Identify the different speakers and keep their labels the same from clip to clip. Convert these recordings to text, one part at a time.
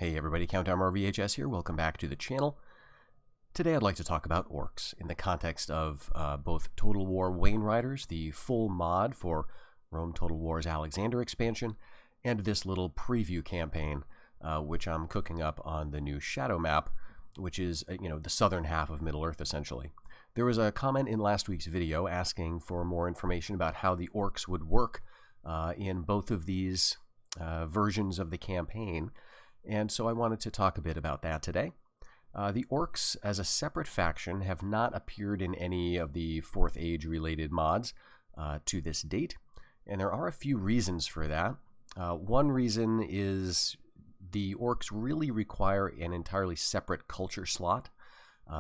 Speaker 1: Hey everybody, Countdown VHS here. Welcome back to the channel. Today I'd like to talk about orcs in the context of both Total War Wainriders, the full mod for Rome Total War's Alexander expansion, and this little preview campaign which I'm cooking up on the new Shadow map, which is the southern half of Middle-earth essentially. There was a comment in last week's video asking for more information about how the orcs would work in both of these versions of the campaign. And so I wanted to talk a bit about that today. The orcs as a separate faction have not appeared in any of the 4th Age related mods to this date, and there are a few reasons for that. One reason is the orcs really require an entirely separate culture slot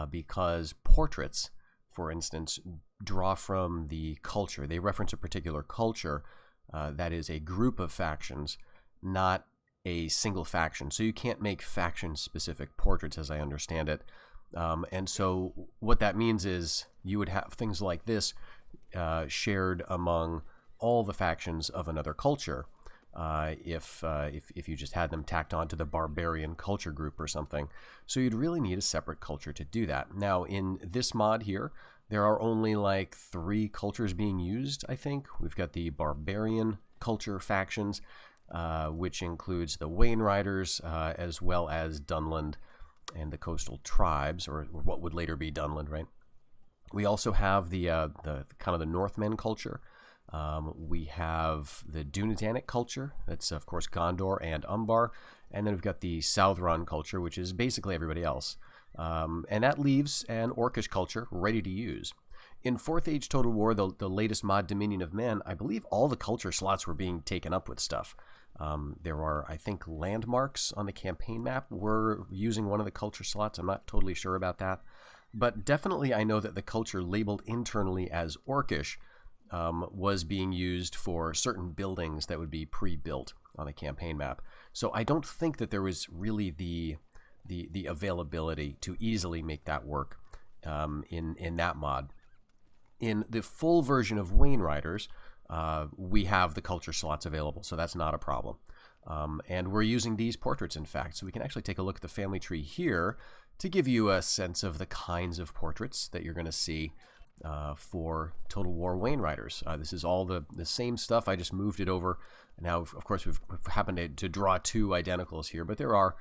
Speaker 1: because portraits, for instance, draw from the culture. They reference a particular culture that is a group of factions, not a single faction. So you can't make faction-specific portraits, as I understand it. And so what that means is you would have things like this shared among all the factions of another culture if you just had them tacked onto the barbarian culture group or something. So you'd really need a separate culture to do that. Now, in this mod here, there are only like 3 cultures being used, I think. We've got the barbarian culture factions, which includes the Wainriders, as well as Dunland and the coastal tribes, or what would later be Dunland, right? We also have the kind of the Northmen culture. We have the Dunedainic culture. That's, of course, Gondor and Umbar. And then we've got the Southron culture, which is basically everybody else. And that leaves an Orkish culture ready to use. In 4th Age Total War, the latest mod, Dominion of Men, I believe all the culture slots were being taken up with stuff. There are, I think, landmarks on the campaign map. We're using one of the culture slots. I'm not totally sure about that. But definitely I know that the culture labeled internally as Orkish was being used for certain buildings that would be pre-built on the campaign map. So I don't think that there was really the availability to easily make that work in that mod. In the full version of Wainriders, we have the culture slots available, so that's not a problem. And we're using these portraits, in fact, so we can actually take a look at the family tree here to give you a sense of the kinds of portraits that you're going to see for Total War Wainriders. This is all the same stuff. I just moved it over. Now, of course, we've happened to draw 2 identicals here, but there are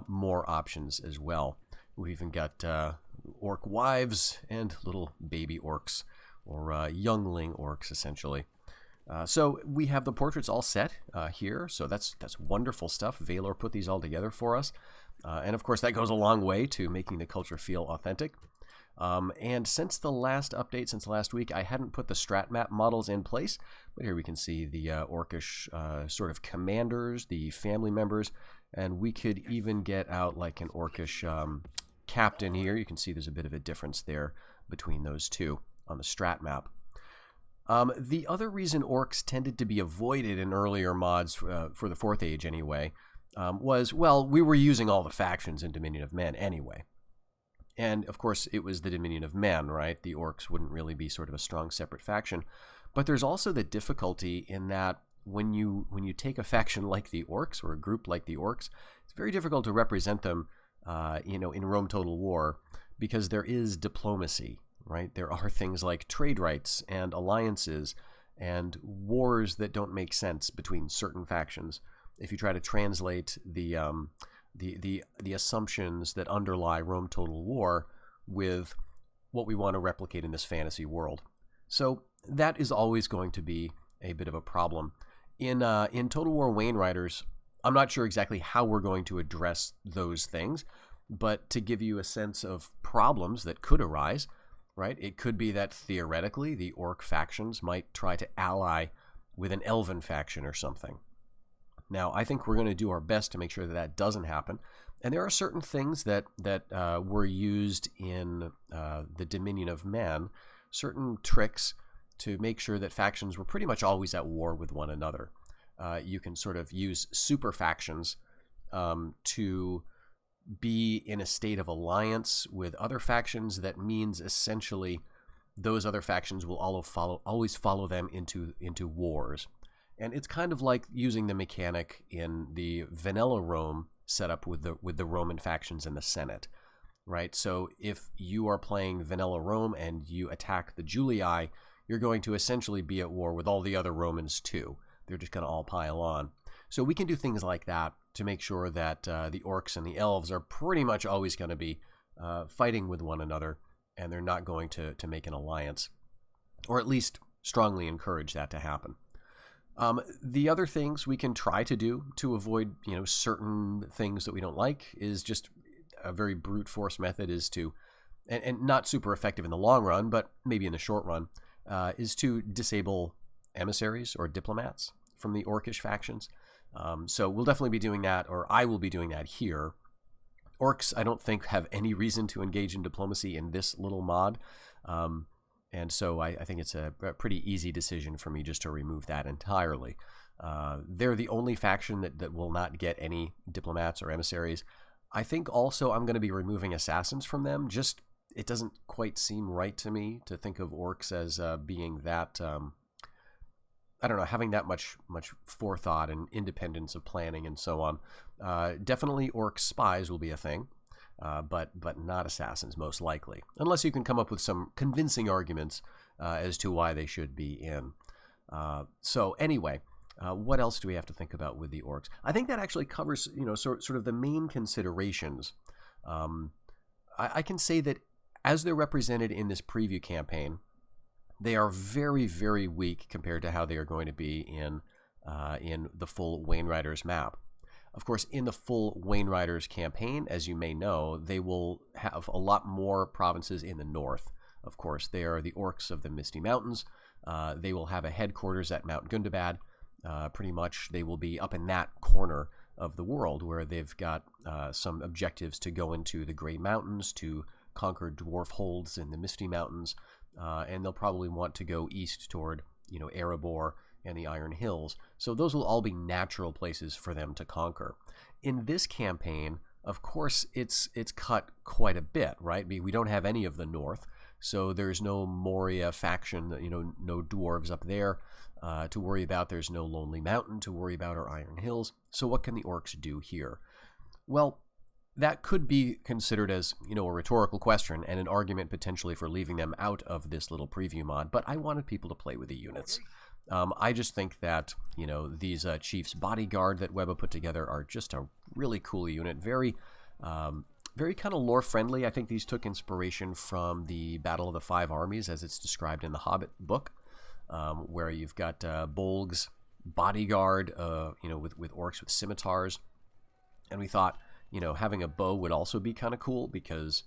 Speaker 1: more options as well. We've even got orc wives and little baby orcs, or youngling orcs, essentially. So we have the portraits all set here, so that's wonderful stuff. Valor put these all together for us. And of course, that goes a long way to making the culture feel authentic. And since the last update, since last week, I hadn't put the strat map models in place, but here we can see the Orkish sort of commanders, the family members, and we could even get out like an Orkish captain here. You can see there's a bit of a difference there between those two on the strat map. The other reason orcs tended to be avoided in earlier mods, for the 4th Age anyway, was, well, we were using all the factions in Dominion of Men anyway. And, of course, it was the Dominion of Men, right? The orcs wouldn't really be sort of a strong separate faction. But there's also the difficulty in that when you take a faction like the orcs, or a group like the orcs, it's very difficult to represent them, in Rome Total War, because there is diplomacy, right? There are things like trade rights and alliances and wars that don't make sense between certain factions. If you try to translate the assumptions that underlie Rome Total War with what we want to replicate in this fantasy world. So that is always going to be a bit of a problem. In Total War Wainriders, I'm not sure exactly how we're going to address those things, but to give you a sense of problems that could arise, right? It could be that theoretically the orc factions might try to ally with an elven faction or something. Now, I think we're going to do our best to make sure that that doesn't happen. And there are certain things that were used in the Dominion of Men, certain tricks to make sure that factions were pretty much always at war with one another. You can sort of use super factions to be in a state of alliance with other factions. That means essentially those other factions will always follow them into wars. And it's kind of like using the mechanic in the vanilla Rome set up with the Roman factions in the Senate, right? So if you are playing vanilla Rome and you attack the Julii, you're going to essentially be at war with all the other Romans too. They're just going to all pile on. So we can do things like that to make sure that the orcs and the elves are pretty much always going to be fighting with one another, and they're not going to make an alliance, or at least strongly encourage that to happen. The other things we can try to do to avoid, certain things that we don't like is just a very brute force method is to, and not super effective in the long run, but maybe in the short run, is to disable emissaries or diplomats from the Orkish factions. So we'll definitely be doing that, or I will be doing that here. Orcs, I don't think, have any reason to engage in diplomacy in this little mod. And so I think it's a pretty easy decision for me just to remove that entirely. They're the only faction that will not get any diplomats or emissaries. I think also I'm going to be removing assassins from them. Just, it doesn't quite seem right to me to think of orcs as being that, I don't know, having that much forethought and independence of planning and so on. Definitely orc spies will be a thing. But not assassins, most likely. Unless you can come up with some convincing arguments as to why they should be in. So anyway, what else do we have to think about with the orcs? I think that actually covers, sort of the main considerations. I can say that as they're represented in this preview campaign, they are very, very weak compared to how they are going to be in the full Wainriders map. Of course, in the full Wainriders campaign, as you may know, they will have a lot more provinces in the north. Of course, they are the orcs of the Misty Mountains. They will have a headquarters at Mount Gundabad. Pretty much, they will be up in that corner of the world where they've got some objectives to go into the Grey Mountains, to conquer dwarf holds in the Misty Mountains, and they'll probably want to go east toward, Erebor and the Iron Hills. So those will all be natural places for them to conquer. In this campaign, of course, it's cut quite a bit, right? We don't have any of the north, so there's no Moria faction, no dwarves up there to worry about. There's no Lonely Mountain to worry about, or Iron Hills. So what can the orcs do here? Well, that could be considered as, a rhetorical question and an argument potentially for leaving them out of this little preview mod, but I wanted people to play with the units. I just think that, these Chief's Bodyguard that Webba put together are just a really cool unit. Very kind of lore-friendly. I think these took inspiration from the Battle of the Five Armies as it's described in the Hobbit book, where you've got Bolg's Bodyguard, with orcs with scimitars. And we thought, having a bow would also be kind of cool because,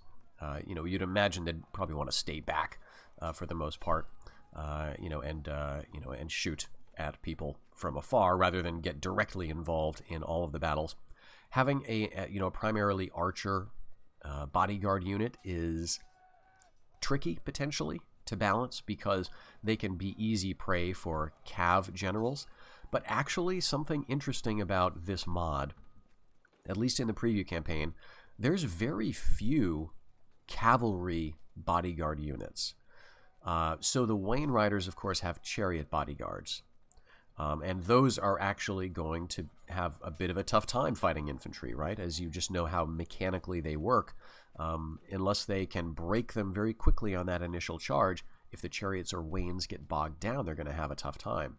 Speaker 1: you'd imagine they'd probably want to stay back for the most part. And shoot at people from afar rather than get directly involved in all of the battles. Having a primarily archer bodyguard unit is tricky potentially to balance because they can be easy prey for cav generals. But actually, something interesting about this mod, at least in the preview campaign, there's very few cavalry bodyguard units. So the Wainriders, of course, have chariot bodyguards. And those are actually going to have a bit of a tough time fighting infantry, right? As you just know how mechanically they work. Unless they can break them very quickly on that initial charge, if the chariots or wains get bogged down, they're going to have a tough time.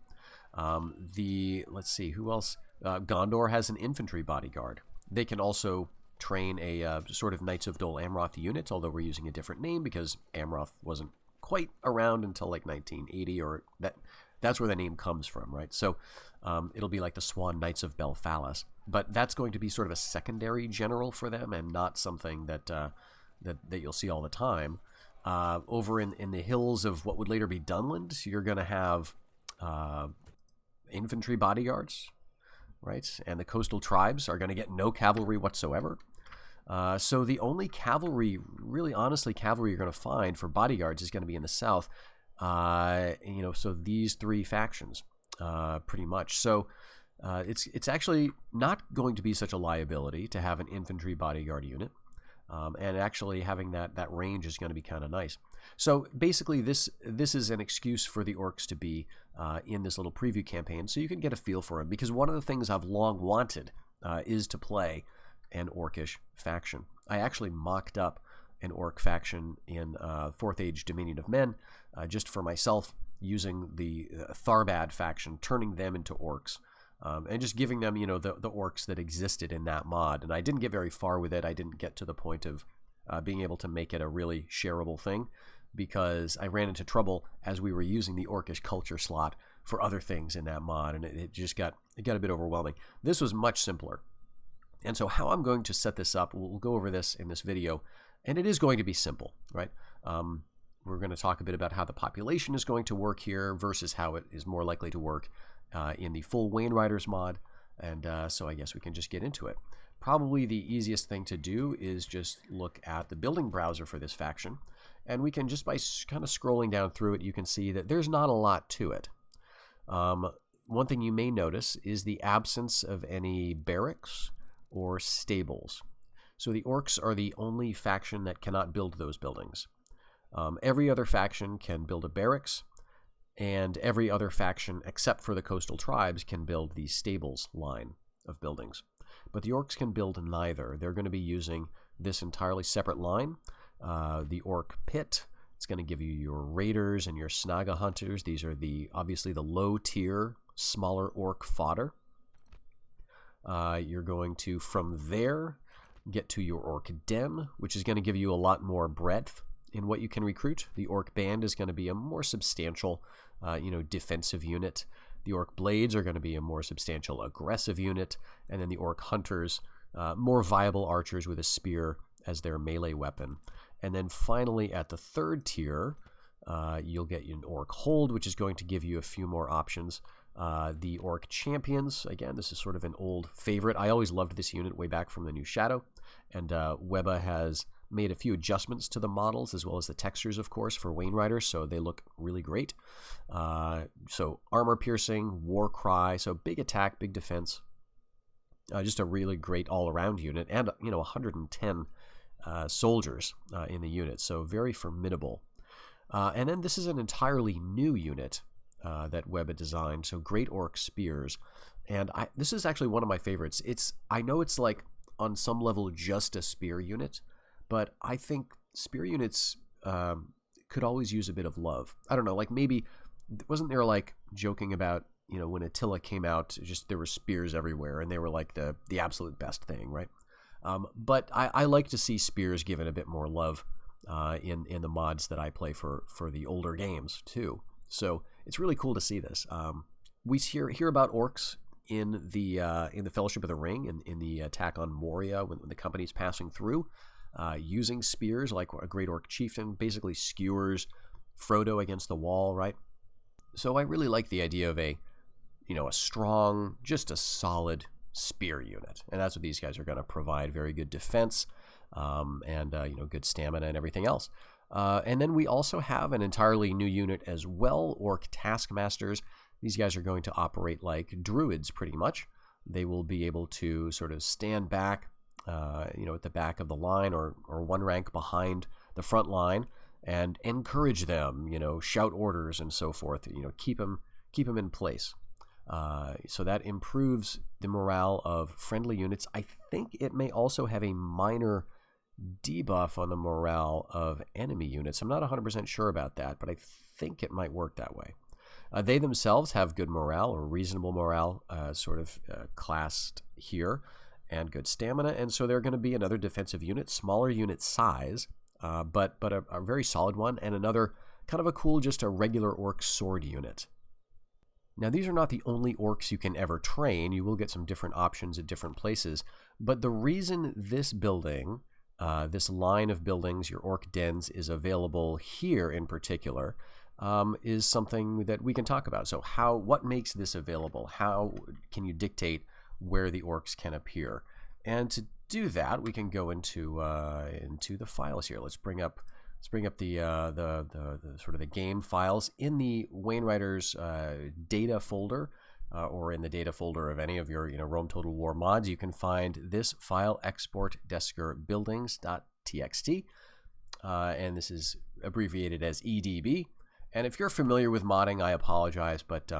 Speaker 1: Let's see, who else? Gondor has an infantry bodyguard. They can also train a sort of Knights of Dol Amroth unit, although we're using a different name because Amroth wasn't quite around until like 1980, or that's where the name comes from, right? So it'll be like the Swan Knights of Belfalas, but that's going to be sort of a secondary general for them and not something that you'll see all the time. Over in the hills of what would later be Dunland, you're going to have infantry bodyguards, right? And the coastal tribes are going to get no cavalry whatsoever. So the only cavalry, really honestly cavalry you're going to find for bodyguards is going to be in the south. So these three factions, pretty much. So it's actually not going to be such a liability to have an infantry bodyguard unit. And actually having that range is going to be kind of nice. So basically this is an excuse for the orcs to be in this little preview campaign so you can get a feel for them. Because one of the things I've long wanted is to play an Orkish faction. I actually mocked up an Orc faction in 4th Age Dominion of Men just for myself, using the Tharbad faction, turning them into Orcs, and just giving them, the Orcs that existed in that mod. And I didn't get very far with it. I didn't get to the point of being able to make it a really shareable thing, because I ran into trouble as we were using the Orkish culture slot for other things in that mod, and it just got a bit overwhelming. This was much simpler. And so how I'm going to set this up, we'll go over this in this video, and it is going to be simple, right? We're going to talk a bit about how the population is going to work here versus how it is more likely to work in the full Wainriders mod, and so I guess we can just get into it. Probably the easiest thing to do is just look at the building browser for this faction, and we can just, by kind of scrolling down through it, you can see that there's not a lot to it. One thing you may notice is the absence of any barracks or stables. So the Orcs are the only faction that cannot build those buildings. Every other faction can build a barracks, and every other faction except for the coastal tribes can build the stables line of buildings. But the Orcs can build neither. They're going to be using this entirely separate line, the Orc Pit. It's going to give you your Raiders and your Snaga Hunters. These are obviously the low-tier, smaller Orc fodder. You're going to, from there, get to your Orc Den, which is going to give you a lot more breadth in what you can recruit. The Orc Band is going to be a more substantial, defensive unit. The Orc Blades are going to be a more substantial aggressive unit, and then the Orc Hunters, more viable archers with a spear as their melee weapon. And then finally, at the 3rd tier, you'll get an Orc Hold, which is going to give you a few more options. The Orc Champions, again, this is sort of an old favorite. I always loved this unit way back from the New Shadow, and Webba has made a few adjustments to the models as well as the textures, of course, for Wainriders, so they look really great. So armor piercing, war cry, so big attack, big defense. Just a really great all-around unit, and 110 soldiers in the unit, so very formidable. And then this is an entirely new unit that Webba designed, so Great Orc Spears. And this is actually one of my favorites. I know it's like on some level just a spear unit, but I think spear units could always use a bit of love. I don't know, like maybe, wasn't there like joking about, when Attila came out, just there were spears everywhere and they were like the absolute best thing, right? But I like to see spears given a bit more love in the mods that I play for the older games too. So it's really cool to see this. We hear about orcs in the Fellowship of the Ring and in the attack on Moria when the company's passing through, using spears, like a Great Orc Chieftain basically skewers Frodo against the wall, right? So I really like the idea of a strong, just a solid spear unit, and that's what these guys are going to provide. Very good defense, and good stamina and everything else. And then we also have an entirely new unit as well, Orc Taskmasters. These guys are going to operate like druids, pretty much. They will be able to sort of stand back, at the back of the line or one rank behind the front line and encourage them, shout orders and so forth, keep them in place. So that improves the morale of friendly units. I think it may also have a minor debuff on the morale of enemy units. I'm not 100% sure about that, but I think it might work that way. They themselves have good morale, or reasonable morale, classed here, and good stamina, and so they're going to be another defensive unit, smaller unit size, but a very solid one, and another kind of a cool, just a regular orc sword unit. Now, these are not the only orcs you can ever train. You will get some different options at different places, but the reason this building, this line of buildings, your orc dens, is available here in particular, is something that we can talk about. So what makes this available? How can you dictate where the orcs can appear? And to do that, we can go into the files here. Let's bring up the sort of the game files in the Wainriders data folder, or in the data folder of any of your Rome Total War mods. You can find this file, export desker buildings.txt, and this is abbreviated as EDB. And if you're familiar with modding, I apologize, but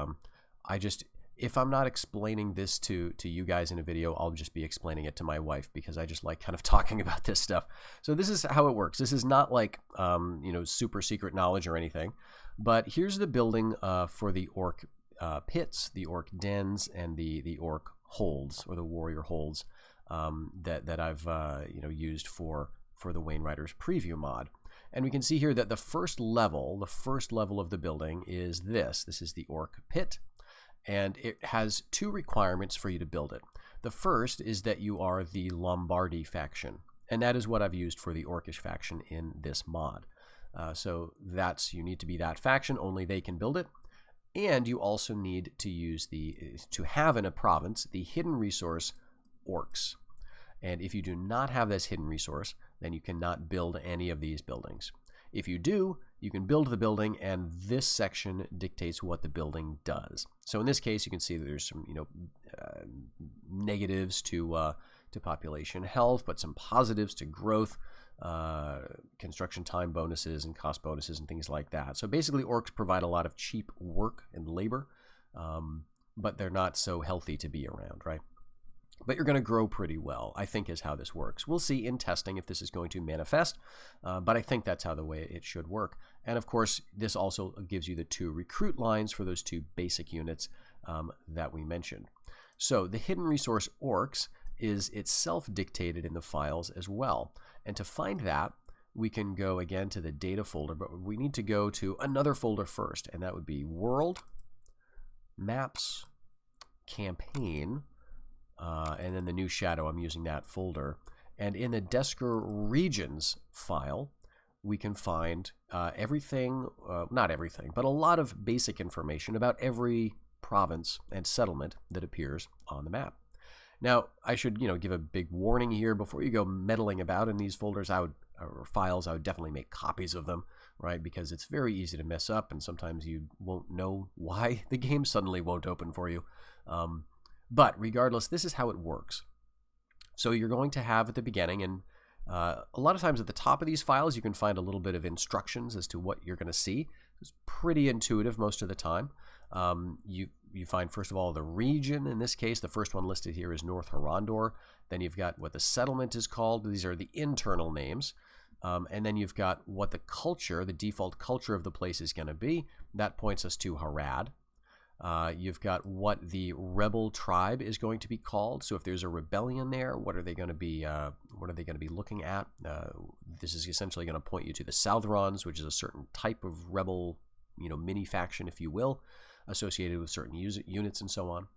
Speaker 1: if I'm not explaining this to you guys in a video, I'll just be explaining it to my wife because I just like kind of talking about this stuff. So this is how it works. This is not like, super secret knowledge or anything, but here's the building for the orc pits, the orc dens, and the orc holds, or the warrior holds, that I've used for the Wainriders preview mod. And we can see here that the first level of the building is this. This is the orc pit. And it has two requirements for you to build it. The first is that you are the Lombardy faction, and that is what I've used for the Orkish faction in this mod. So you need to be that faction, only they can build it. And you also need to have in a province the hidden resource Orcs. And if you do not have this hidden resource, then you cannot build any of these buildings. If you do, you can build the building, and this section dictates what the building does. So in this case, you can see that there's some negatives to population health, but some positives to growth, construction time bonuses and cost bonuses and things like that. So basically, orcs provide a lot of cheap work and labor, but they're not so healthy to be around, right? But you're going to grow pretty well, I think, is how this works. We'll see in testing if this is going to manifest, but I think that's how the way it should work. And of course, this also gives you the 2 recruit lines for those 2 basic units that we mentioned. So the hidden resource orcs is itself dictated in the files as well. And to find that, we can go again to the data folder, but we need to go to another folder first, and that would be world, maps, campaign, and then the new shadow. I'm using that folder. And in the Desker regions file, we can find everything, not everything, but a lot of basic information about every province and settlement that appears on the map. Now, I should, give a big warning here before you go meddling about in these folders or files. I would definitely make copies of them, right? Because it's very easy to mess up, and sometimes you won't know why the game suddenly won't open for you. But regardless, this is how it works. So you're going to have at the beginning, and a lot of times at the top of these files, you can find a little bit of instructions as to what you're going to see. It's pretty intuitive most of the time. You find, first of all, the region. In this case, the first one listed here is North Horondor. Then you've got what the settlement is called. These are the internal names. And then you've got what the culture, the default culture of the place is going to be. That points us to Harad. You've got what the rebel tribe is going to be called. So if there's a rebellion there, what are they going to be looking at? This is essentially going to point you to the Southrons, which is a certain type of rebel, mini faction, if you will, associated with certain units and so on.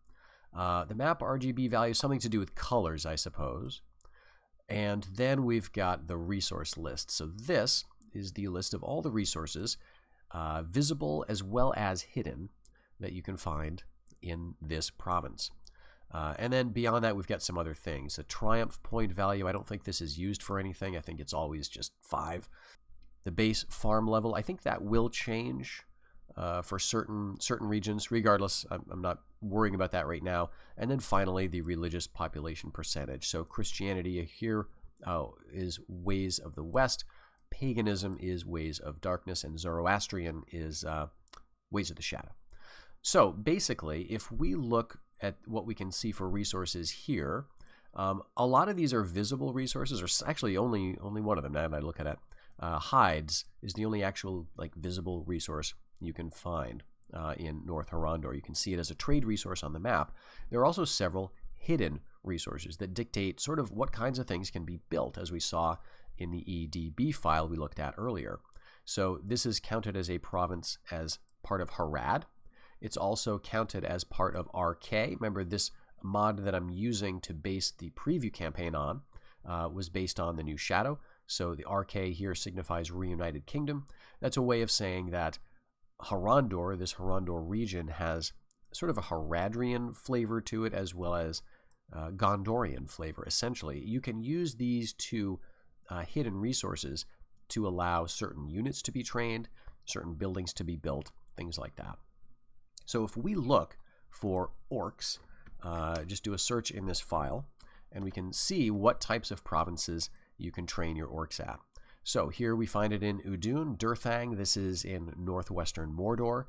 Speaker 1: The map RGB value, something to do with colors, I suppose. And then we've got the resource list. So this is the list of all the resources, visible as well as hidden, that you can find in this province. And then beyond that, we've got some other things. The triumph point value, I don't think this is used for anything. I think it's always just 5. The base farm level, I think that will change for certain regions. Regardless, I'm not worrying about that right now. And then finally, the religious population percentage. So Christianity here is ways of the West. Paganism is ways of darkness. And Zoroastrian is ways of the shadow. So basically, if we look at what we can see for resources here, a lot of these are visible resources, or actually only one of them now that I look at it. Hides is the only actual visible resource you can find in North Horondor. You can see it as a trade resource on the map. There are also several hidden resources that dictate sort of what kinds of things can be built, as we saw in the EDB file we looked at earlier. So this is counted as a province as part of Harad. It's also counted as part of RK. Remember, this mod that I'm using to base the preview campaign on was based on the new shadow. So the RK here signifies Reunited Kingdom. That's a way of saying that Horondor, this Horondor region, has sort of a Haradrian flavor to it, as well as Gondorian flavor, essentially. You can use these 2 hidden resources to allow certain units to be trained, certain buildings to be built, things like that. So if we look for orcs, just do a search in this file, and we can see what types of provinces you can train your orcs at. So here we find it in Udun, Durthang. This is in northwestern Mordor.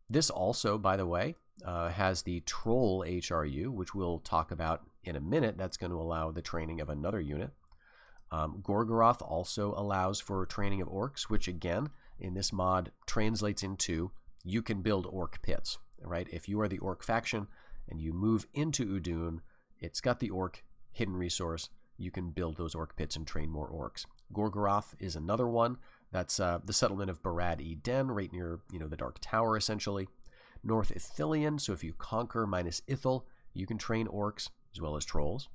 Speaker 1: This also, by the way, has the Troll HRU, which we'll talk about in a minute. That's going to allow the training of another unit. Gorgoroth also allows for training of orcs, which again, in this mod, translates into you can build orc pits, right? If you are the orc faction and you move into Udun, it's got the orc hidden resource. You can build those orc pits and train more orcs. Gorgoroth is another one. That's the settlement of Barad-e-Den, right near the Dark Tower, essentially. North Ithilien, so if you conquer minus Ithil, you can train orcs as well as trolls.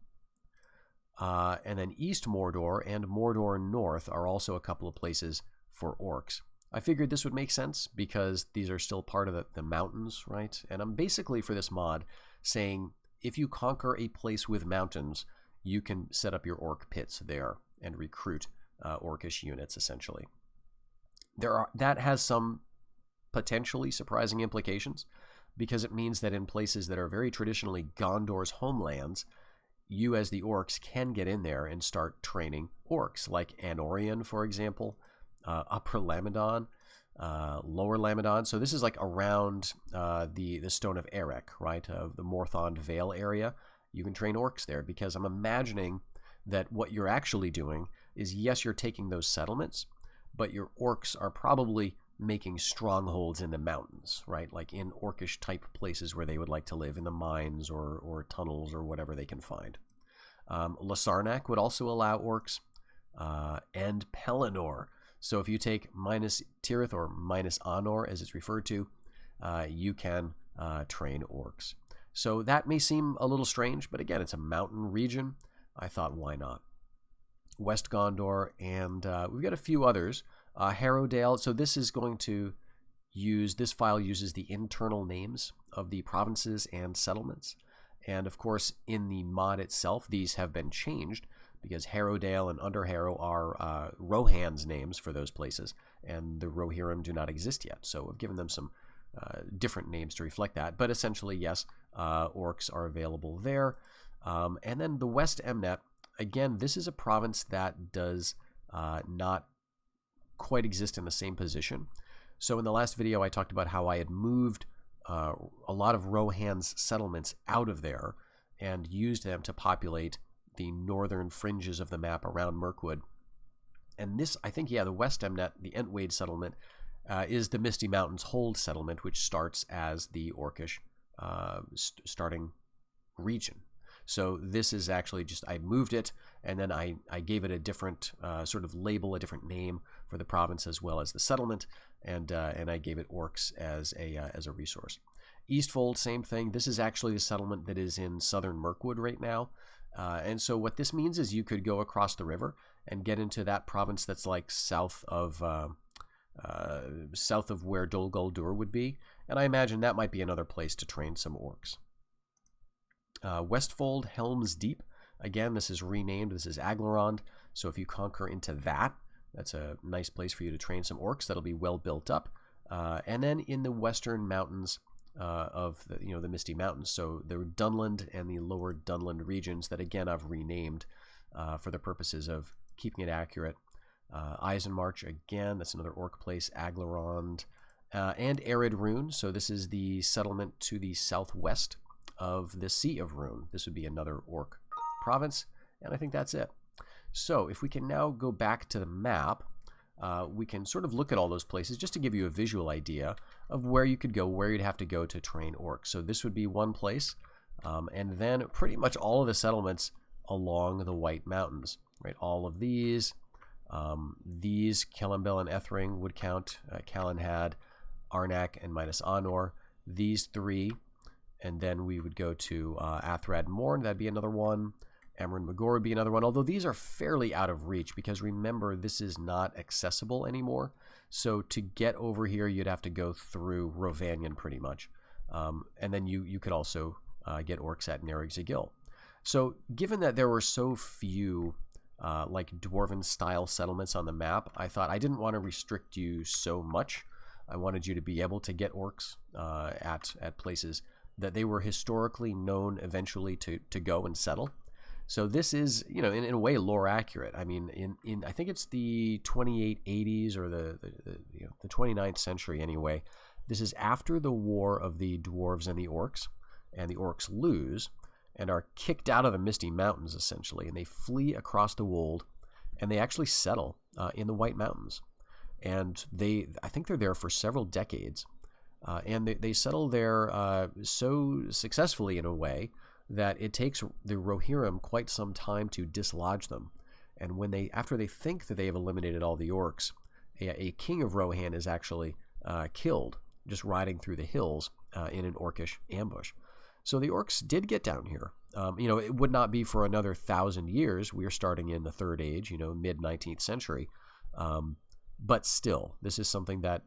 Speaker 1: And then East Mordor and Mordor North are also a couple of places for orcs. I figured this would make sense because these are still part of the mountains, right? And I'm basically, for this mod, saying if you conquer a place with mountains, you can set up your orc pits there and recruit orcish units, essentially. That has some potentially surprising implications because it means that in places that are very traditionally Gondor's homelands, you as the orcs can get in there and start training orcs, like Anorion, for example, Upper Lamadon, Lower Lamadon. So this is like around the Stone of Erech, right, of the Morthond Vale area. You can train orcs there because I'm imagining that what you're actually doing is, yes, you're taking those settlements, but your orcs are probably making strongholds in the mountains, right? Like in orcish type places where they would like to live, in the mines or tunnels or whatever they can find. Lasarnak would also allow orcs, and Pelennor. So if you take minus Tirith or minus Anor, as it's referred to, you can train orcs. So that may seem a little strange, but again, it's a mountain region. I thought, why not? West Gondor, and we've got a few others. Harrowdale, so this is going to this file uses the internal names of the provinces and settlements. And of course, in the mod itself, these have been changed because Harrowdale and Underharrow are Rohan's names for those places, and the Rohirrim do not exist yet. So I've given them some different names to reflect that. But essentially, yes, orcs are available there. And then the West Emnet, again, this is a province that does not quite exist in the same position. So in the last video, I talked about how I had moved a lot of Rohan's settlements out of there and used them to populate the northern fringes of the map around Mirkwood. And this, I think, yeah, the West Emnet, the Entwade settlement, is the Misty Mountains Hold settlement, which starts as the Orkish starting region. So this is actually just, I moved it, and then I gave it a different sort of label, a different name for the province as well as the settlement, and I gave it orcs as a resource. Eastfold, same thing. This is actually the settlement that is in southern Mirkwood right now. And so what this means is you could go across the river and get into that province that's like south of where Dol Guldur would be, and I imagine that might be another place to train some orcs. Westfold, Helm's Deep. Again, this is renamed. This is Aglarond. So if you conquer into that, that's a nice place for you to train some orcs. That'll be well built up. And then in the western mountains of the Misty Mountains, so the Dunland and the lower Dunland regions that again I've renamed for the purposes of keeping it accurate. Eisenmarch, again, that's another orc place. Aglarond, and Arid Rune. So this is the settlement to the southwest of the Sea of Rune. This would be another orc province, and I think that's it. So if we can now go back to the map, we can sort of look at all those places just to give you a visual idea of where you could go, where you'd have to go to train orcs. So this would be one place, and then pretty much all of the settlements along the White Mountains, right? All of these, Kellanbel and Ethring would count, Calenhad, Arnak, and minus Anor. These three, and then we would go to Athrad Morn, that'd be another one. Amron Magor would be another one, although these are fairly out of reach because remember, this is not accessible anymore. So to get over here, you'd have to go through Rovanion pretty much. And then you could also get orcs at Nerig Zagil. So given that there were so few like Dwarven-style settlements on the map, I thought I didn't want to restrict you so much. I wanted you to be able to get orcs at places that they were historically known eventually to go and settle. So this is, in a way, lore accurate. I mean, in I think it's the 2880s or the 29th century anyway, This is after the war of the dwarves and the orcs lose and are kicked out of the Misty Mountains, essentially, and they flee across the Wold, and they actually settle in the White Mountains. And I think they're there for several decades, and they settle there so successfully in a way that it takes the Rohirrim quite some time to dislodge them. And after they think that they have eliminated all the orcs, a king of Rohan is actually killed just riding through the hills in an Orkish ambush. So the orcs did get down here. It would not be for another 1,000 years. We are starting in the Third Age, mid-19th century. But still, this is something that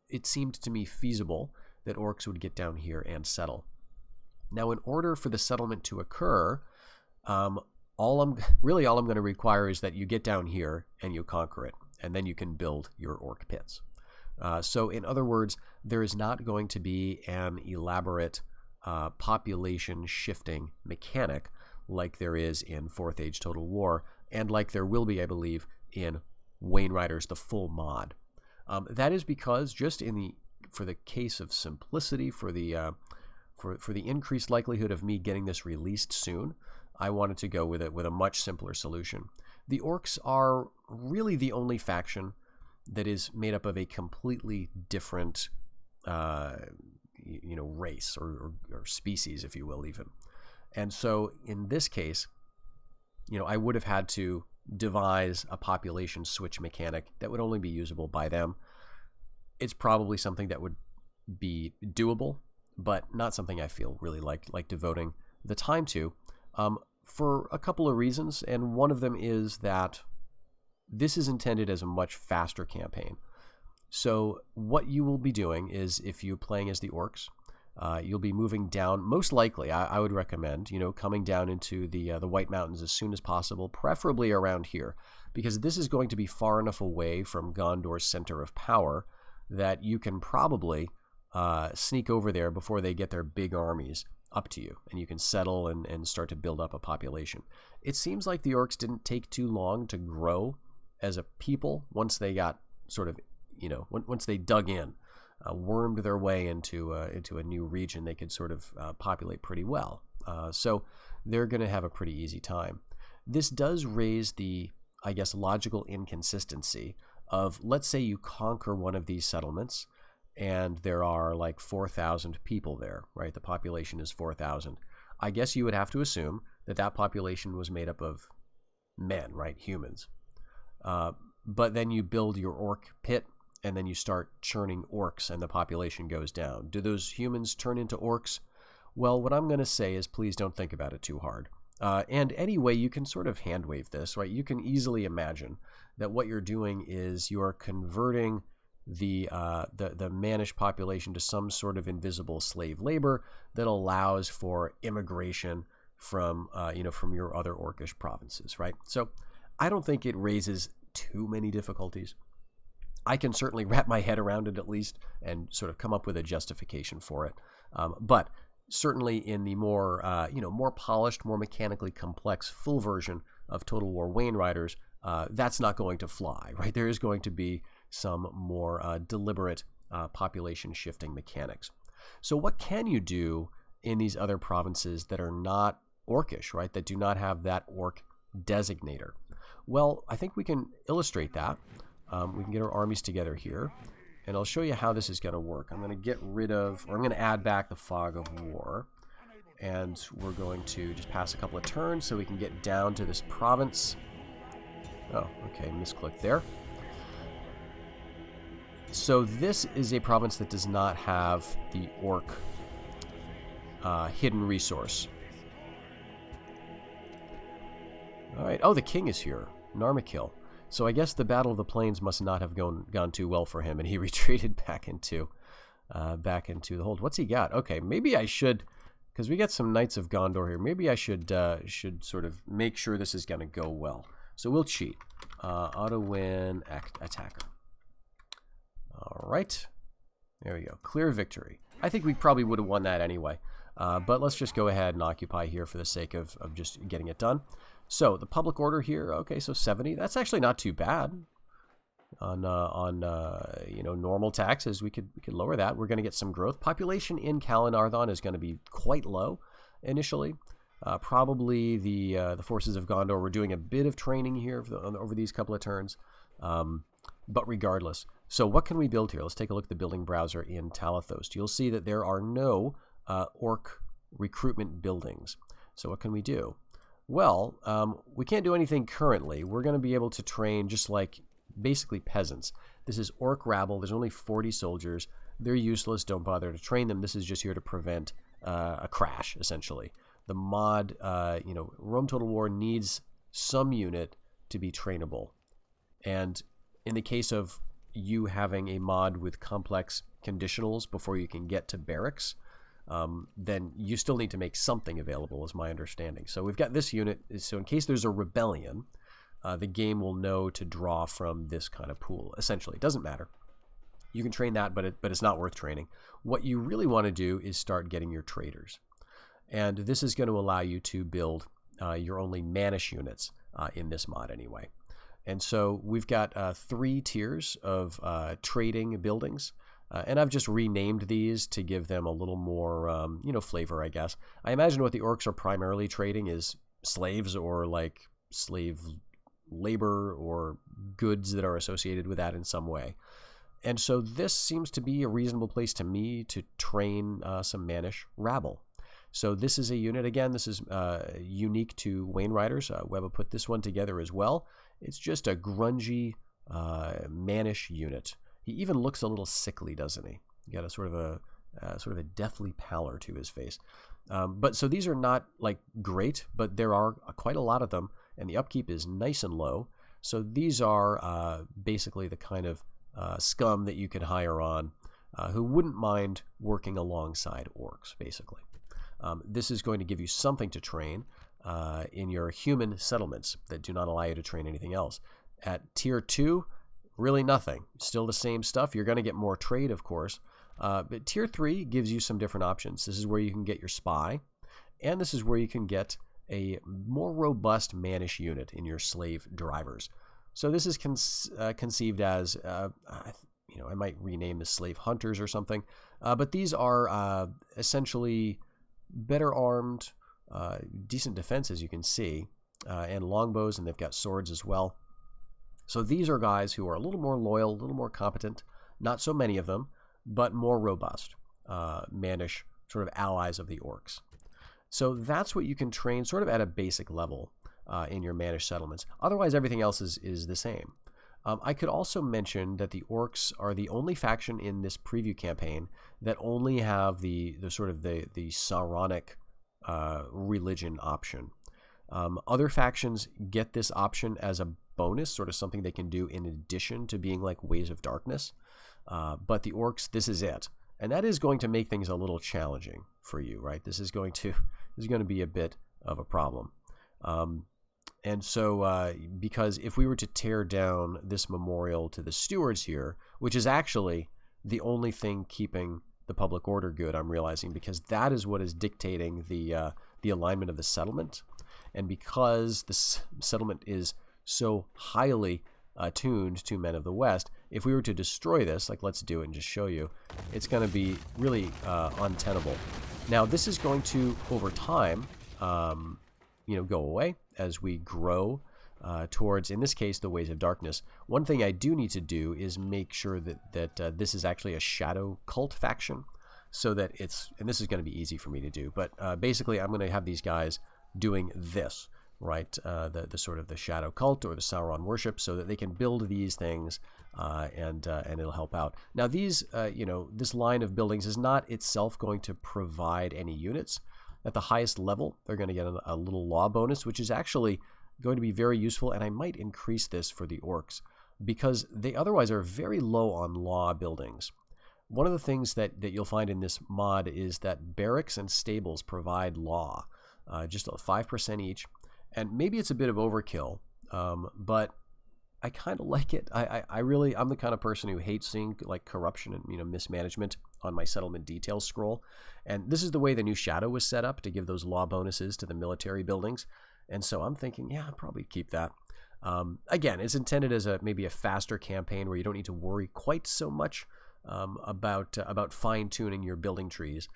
Speaker 1: it seemed to me feasible that orcs would get down here and settle. Now, in order for the settlement to occur, all I'm going to require is that you get down here and you conquer it, and then you can build your orc pits. So, in other words, there is not going to be an elaborate population shifting mechanic like there is in Fourth Age Total War, and like there will be, I believe, in Wainriders, the full mod. That is because just for the case of simplicity, for the increased likelihood of me getting this released soon, I wanted to go with a much simpler solution. The orcs are really the only faction that is made up of a completely different race or species, if you will, even. And so in this case, I would have had to devise a population switch mechanic that would only be usable by them. It's probably something that would be doable, but not something I feel really like devoting the time to, for a couple of reasons. And one of them is that this is intended as a much faster campaign. So what you will be doing is, if you're playing as the orcs, you'll be moving down, most likely, I would recommend, coming down into the White Mountains as soon as possible, preferably around here, because this is going to be far enough away from Gondor's center of power that you can probably sneak over there before they get their big armies up to you, and you can settle and start to build up a population. It seems like the orcs didn't take too long to grow as a people once they got sort of, once they dug in, wormed their way into a new region. They could sort of populate pretty well. So they're going to have a pretty easy time. This does raise the, I guess, logical inconsistency of, let's say you conquer one of these settlements and there are like 4,000 people there, right? The population is 4,000. I guess you would have to assume that population was made up of men, right? Humans. But then you build your orc pit, and then you start churning orcs, and the population goes down. Do those humans turn into orcs? Well, what I'm going to say is, please don't think about it too hard. And anyway, you can sort of hand-wave this, right? You can easily imagine that what you're doing is you're converting the mannish population to some sort of invisible slave labor that allows for immigration from your other orcish provinces, right? So I don't think it raises too many difficulties. I can certainly wrap my head around it at least and sort of come up with a justification for it. But certainly in the more polished, more mechanically complex full version of Total War Wainriders, that's not going to fly, right? There is going to be some more deliberate population shifting mechanics. So what can you do in these other provinces that are not Orkish, right? That do not have that orc designator? Well, I think we can illustrate that. We can get our armies together here, and I'll show you how this is going to work. I'm going to get rid of, or I'm going to add back the Fog of War, and we're going to just pass a couple of turns so we can get down to this province. Oh, okay, misclicked there. So this is a province that does not have the orc hidden resource. All right. Oh, the king is here, Narmakil. So I guess the Battle of the Plains must not have gone too well for him, and he retreated back into the hold. What's he got? Okay, maybe I should, because we got some Knights of Gondor here. Maybe I should sort of make sure this is going to go well. So we'll cheat. Auto win attacker. All right, there we go. Clear victory. I think we probably would have won that anyway. But let's just go ahead and occupy here for the sake of just getting it done. So the public order here, okay, so 70. That's actually not too bad. on normal taxes. We could lower that. We're going to get some growth. Population in Kalanarthon is going to be quite low initially. Probably the forces of Gondor were doing a bit of training here over these couple of turns. But regardless, so what can we build here? Let's take a look at the building browser in Talathost. You'll see that there are no orc recruitment buildings. So what can we do? Well, we can't do anything currently. We're going to be able to train just like basically peasants. This is orc rabble. There's only 40 soldiers. They're useless. Don't bother to train them. This is just here to prevent a crash, essentially. The mod, Rome Total War needs some unit to be trainable. And in the case of you having a mod with complex conditionals before you can get to barracks, then you still need to make something available, is my understanding. So we've got this unit. So in case there's a rebellion, the game will know to draw from this kind of pool. Essentially, it doesn't matter. You can train that, but it's not worth training. What you really want to do is start getting your traders. And this is going to allow you to build your only Manish units in this mod anyway. And so we've got 3 tiers of trading buildings. And I've just renamed these to give them a little more, flavor, I guess. I imagine what the orcs are primarily trading is slaves or like slave labor or goods that are associated with that in some way. And so this seems to be a reasonable place to me to train some Manish rabble. So this is a unit. Again, this is unique to Wainriders. Webba put this one together as well. It's just a grungy Manish unit. He even looks a little sickly, doesn't he? He got a sort of a deathly pallor to his face. But so these are not like great, but there are quite a lot of them, and the upkeep is nice and low. So these are basically the kind of scum that you could hire on, who wouldn't mind working alongside orcs, basically. This is going to give you something to train in your human settlements that do not allow you to train anything else. At tier 2, really nothing. Still the same stuff. You're going to get more trade, of course. But tier 3 gives you some different options. This is where you can get your spy, and this is where you can get a more robust Manish unit in your slave drivers. So this is conceived as, I might rename this slave hunters or something. But these are essentially better armed, decent defense, as you can see, and longbows, and they've got swords as well. So these are guys who are a little more loyal, a little more competent, not so many of them, but more robust, Manish sort of allies of the orcs. So that's what you can train sort of at a basic level in your Manish settlements. Otherwise, everything else is the same. I could also mention that the orcs are the only faction in this preview campaign that only have the Sauronic religion option. Other factions get this option as a bonus, sort of something they can do in addition to being like Ways of Darkness. But the orcs, this is it. And that is going to make things a little challenging for you, right? This is going to be a bit of a problem. And so, because if we were to tear down this memorial to the stewards here, which is actually the only thing keeping the public order good, I'm realizing, because that is what is dictating the alignment of the settlement. And because the settlement is so highly attuned to Men of the West, if we were to destroy this, like let's do it and just show you, it's going to be really untenable. Now, this is going to, over time, go away as we grow towards, in this case, the Ways of Darkness. One thing I do need to do is make sure that this is actually a shadow cult faction, so that it's, and this is going to be easy for me to do, but basically I'm going to have these guys doing this, right? The sort of the shadow cult or the Sauron worship, so that they can build these things and it'll help out. Now these, this line of buildings is not itself going to provide any units. At the highest level, they're going to get a little law bonus, which is actually going to be very useful, and I might increase this for the orcs, because they otherwise are very low on law buildings. One of the things that you'll find in this mod is that barracks and stables provide law, just 5% each, and maybe it's a bit of overkill, but I kind of like it. I'm the kind of person who hates seeing like corruption and mismanagement on my settlement details scroll. And this is the way the new shadow was set up, to give those law bonuses to the military buildings. And so I'm thinking, yeah, I'll probably keep that. Again, it's intended as maybe a faster campaign where you don't need to worry quite so much about fine-tuning your building trees.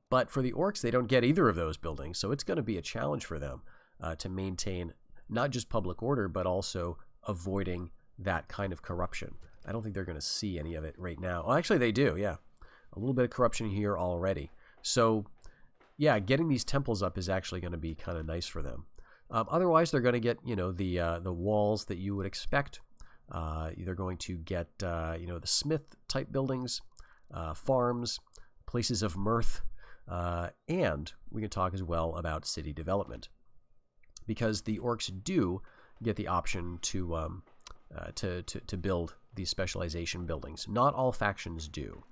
Speaker 1: But for the orcs, they don't get either of those buildings, so it's going to be a challenge for them to maintain not just public order, but also avoiding that kind of corruption. I don't think they're going to see any of it right now. Well, actually, they do, yeah. A little bit of corruption here already. So, yeah, getting these temples up is actually going to be kind of nice for them. Otherwise, they're going to get, the walls that you would expect. They're going to get, the smith-type buildings, farms, places of mirth, and we can talk as well about city development, because the orcs do get the option to build these specialization buildings. Not all factions do,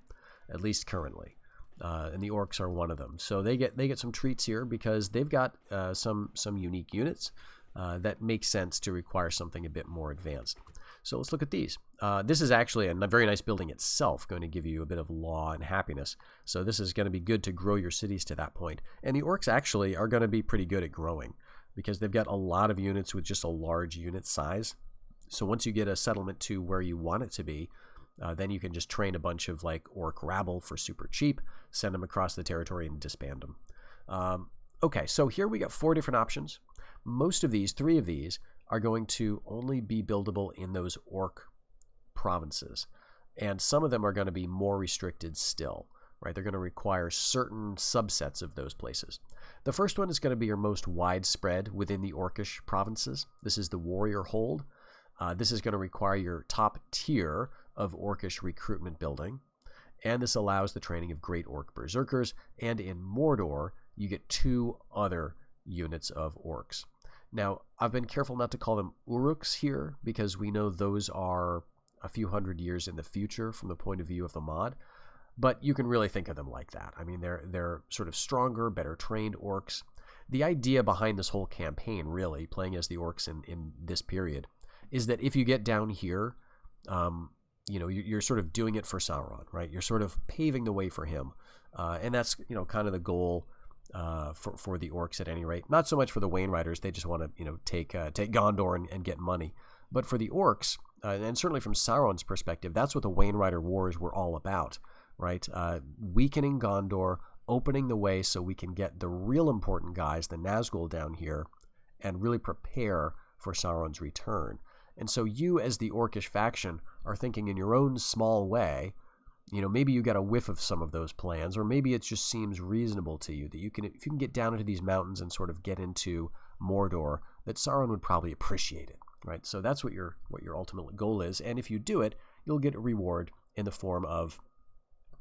Speaker 1: at least currently, and the orcs are one of them. So they get some treats here because they've got some unique units that make sense to require something a bit more advanced. So let's look at these. This is actually a very nice building itself, going to give you a bit of law and happiness. So this is going to be good to grow your cities to that point. And the orcs actually are going to be pretty good at growing because they've got a lot of units with just a large unit size. So once you get a settlement to where you want it to be, then you can just train a bunch of like orc rabble for super cheap, send them across the territory and disband them. Okay, so here we got 4 different options. Most of these, 3 of these, are going to only be buildable in those orc provinces. And some of them are going to be more restricted still, right? They're going to require certain subsets of those places. The first one is going to be your most widespread within the Orkish provinces. This is the warrior hold. This is going to require your top tier of Orkish recruitment building. And this allows the training of great orc berserkers. And in Mordor, you get 2 other units of orcs. Now, I've been careful not to call them Uruks here because we know those are a few hundred years in the future from the point of view of the mod. But you can really think of them like that. I mean, they're sort of stronger, better trained orcs. The idea behind this whole campaign, really, playing as the orcs in this period, is that if you get down here, you're sort of doing it for Sauron, right? You're sort of paving the way for him. And that's, kind of the goal for the orcs at any rate. Not so much for the Wainriders. They just want to, take Gondor and get money. But for the orcs, and certainly from Sauron's perspective, that's what the Wainrider Wars were all about, right? Weakening Gondor, opening the way so we can get the real important guys, the Nazgul, down here, and really prepare for Sauron's return. And so you, as the Orkish faction, are thinking in your own small way, maybe you got a whiff of some of those plans, or maybe it just seems reasonable to you that if you can get down into these mountains and sort of get into Mordor, that Sauron would probably appreciate it, right? So that's what your ultimate goal is, and if you do it, you'll get a reward in the form of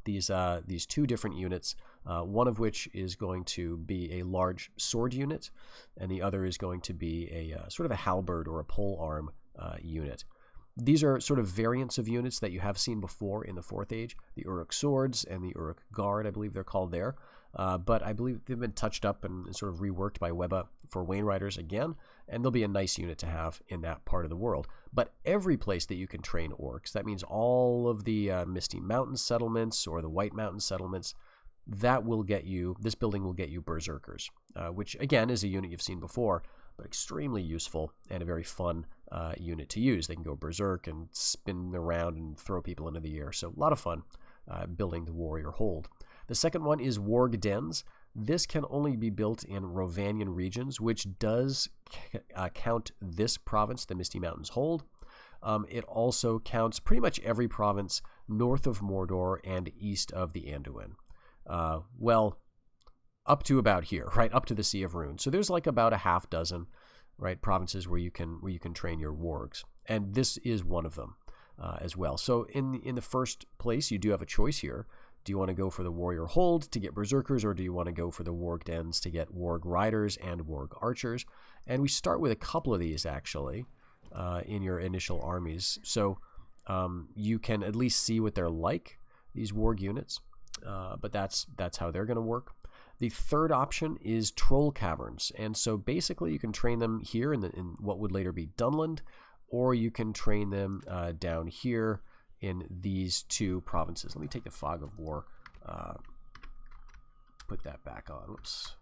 Speaker 1: these 2 different units, one of which is going to be a large sword unit, and the other is going to be a sort of a halberd or a polearm unit. These are sort of variants of units that you have seen before in the 4th Age, the Uruk Swords and the Uruk Guard, I believe they're called there. But I believe they've been touched up and sort of reworked by Webba for Wainriders again, and they'll be a nice unit to have in that part of the world. But every place that you can train orcs, that means all of the Misty Mountain settlements or the White Mountain settlements, this building will get you berserkers, which again is a unit you've seen before, but extremely useful and a very fun unit to use. They can go berserk and spin around and throw people into the air. So a lot of fun building the warrior hold. The second one is warg dens. This can only be built in Rovanian regions, which does count this province, the Misty Mountains Hold. It also counts pretty much every province north of Mordor and east of the Anduin. Up to about here, right, up to the Sea of Runes. So there's like about a half dozen, right, provinces where you can train your wargs, and this is one of them as well. So in the first place, you do have a choice here. Do you want to go for the warrior hold to get berserkers, or do you want to go for the warg dens to get warg riders and warg archers? And we start with a couple of these actually in your initial armies, so you can at least see what they're like, these warg units. But that's how they're going to work. The third option is troll caverns, and so basically you can train them here in what would later be Dunland, or you can train them down here in these 2 provinces. Let me take the Fog of War, put that back on. Whoops.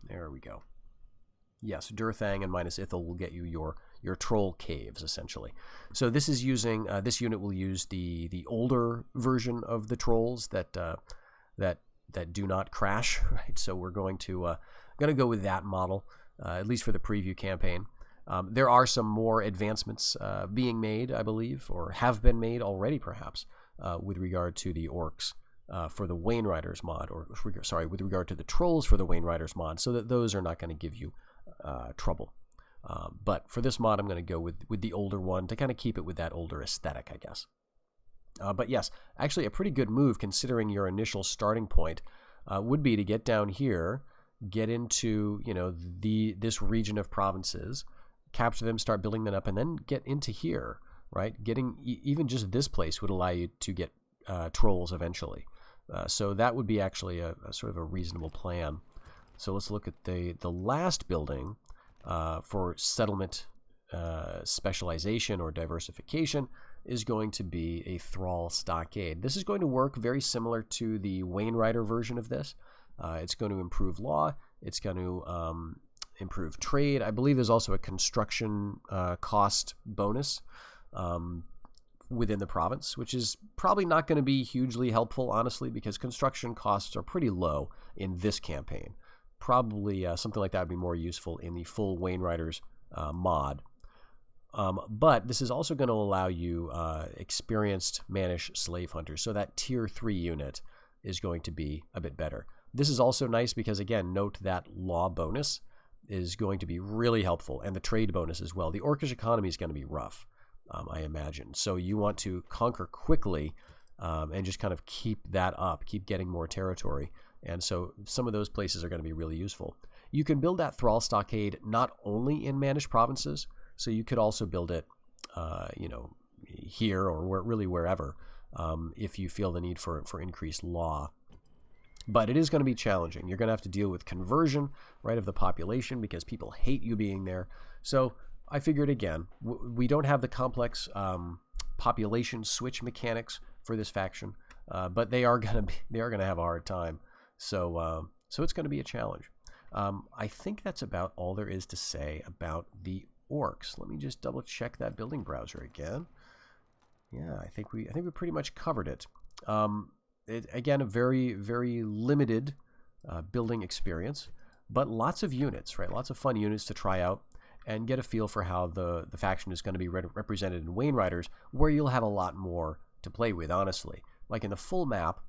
Speaker 1: There we go. Yes, Durthang and minus Ithil will get you your troll caves, essentially. So this is using, this unit will use the older version of the trolls that do not crash, right? So we're going to go with that model, at least for the preview campaign. There are some more advancements being made, I believe, or have been made already, perhaps, with regard to the orcs for the Wainriders mod, or sorry, with regard to the trolls for the Wainriders mod, so that those are not going to give you trouble. But for this mod, I'm going to go with the older one to kind of keep it with that older aesthetic, I guess. But yes, actually a pretty good move considering your initial starting point would be to get down here, get into, you know, this region of provinces, capture them, start building them up, and then get into here, right? Getting even just this place would allow you to get trolls eventually. So that would be actually a sort of a reasonable plan. So let's look at the last building for settlement specialization or diversification is going to be a thrall stockade. This is going to work very similar to the Wainrider version of this. It's going to improve law. It's going to improve trade. I believe there's also a construction cost bonus within the province, which is probably not going to be hugely helpful, honestly, because construction costs are pretty low in this campaign. Probably something like that would be more useful in the full Wainriders mod. But this is also going to allow you experienced Mannish slave hunters, so that tier 3 unit is going to be a bit better. This is also nice because, again, note that law bonus is going to be really helpful, and the trade bonus as well. The Orkish economy is going to be rough, I imagine. So you want to conquer quickly and just kind of keep that up, keep getting more territory. And so some of those places are going to be really useful. You can build that thrall stockade not only in Mannish provinces, so you could also build it, you know, here or really wherever, if you feel the need for increased law. But it is going to be challenging. You're going to have to deal with conversion, right, of the population because people hate you being there. So I figured, again, we don't have the complex population switch mechanics for this faction, but they are going to have a hard time. So it's going to be a challenge. I think that's about all there is to say about the orcs. Let me just double check that building browser again. Yeah, I think we pretty much covered it. Again, a very, very limited building experience, but lots of units, right? Lots of fun units to try out and get a feel for how the faction is going to be represented in Wainriders, where you'll have a lot more to play with, honestly. Like in the full map,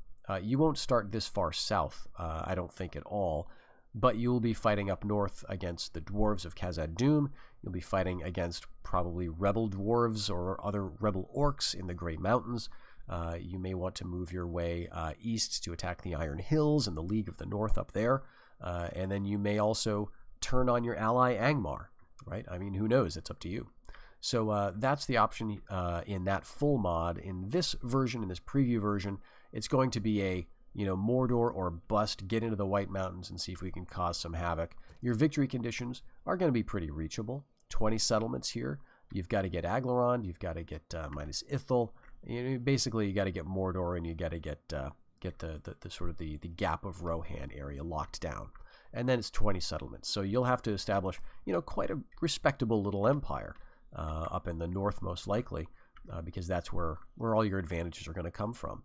Speaker 1: you won't start this far south, I don't think at all, but you'll be fighting up north against the dwarves of Khazad-dûm. You'll be fighting against probably rebel dwarves or other rebel orcs in the Grey Mountains. You may want to move your way east to attack the Iron Hills and the League of the North up there. And then you may also turn on your ally Angmar, right? I mean, who knows? It's up to you. So that's the option in that full mod. In this version, in this preview version, it's going to be a, you know, Mordor or bust, get into the White Mountains and see if we can cause some havoc. Your victory conditions are going to be pretty reachable. 20 settlements here. You've got to get Aglarond. You've got to get minus Ithil. Basically, you got to get Mordor, and you got to get the sort of the Gap of Rohan area locked down, and then it's 20 settlements. So you'll have to establish, you know, quite a respectable little empire up in the north, most likely, because that's where all your advantages are going to come from.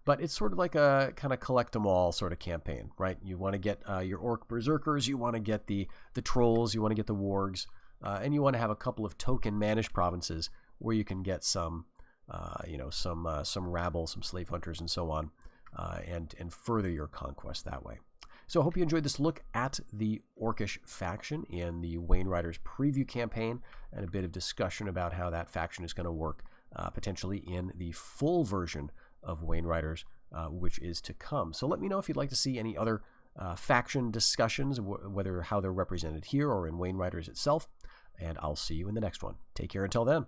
Speaker 1: But it's sort of like a kind of collect them all sort of campaign, right? You want to get your orc berserkers, you want to get the trolls, you want to get the wargs, and you want to have a couple of token Mannish provinces where you can get some. You know, some rabble, some slave hunters, and so on, and further your conquest that way. So I hope you enjoyed this look at the Orkish faction in the Wainriders preview campaign, and a bit of discussion about how that faction is going to work potentially in the full version of Wainriders, which is to come. So let me know if you'd like to see any other faction discussions, whether how they're represented here or in Wainriders itself, and I'll see you in the next one. Take care until then.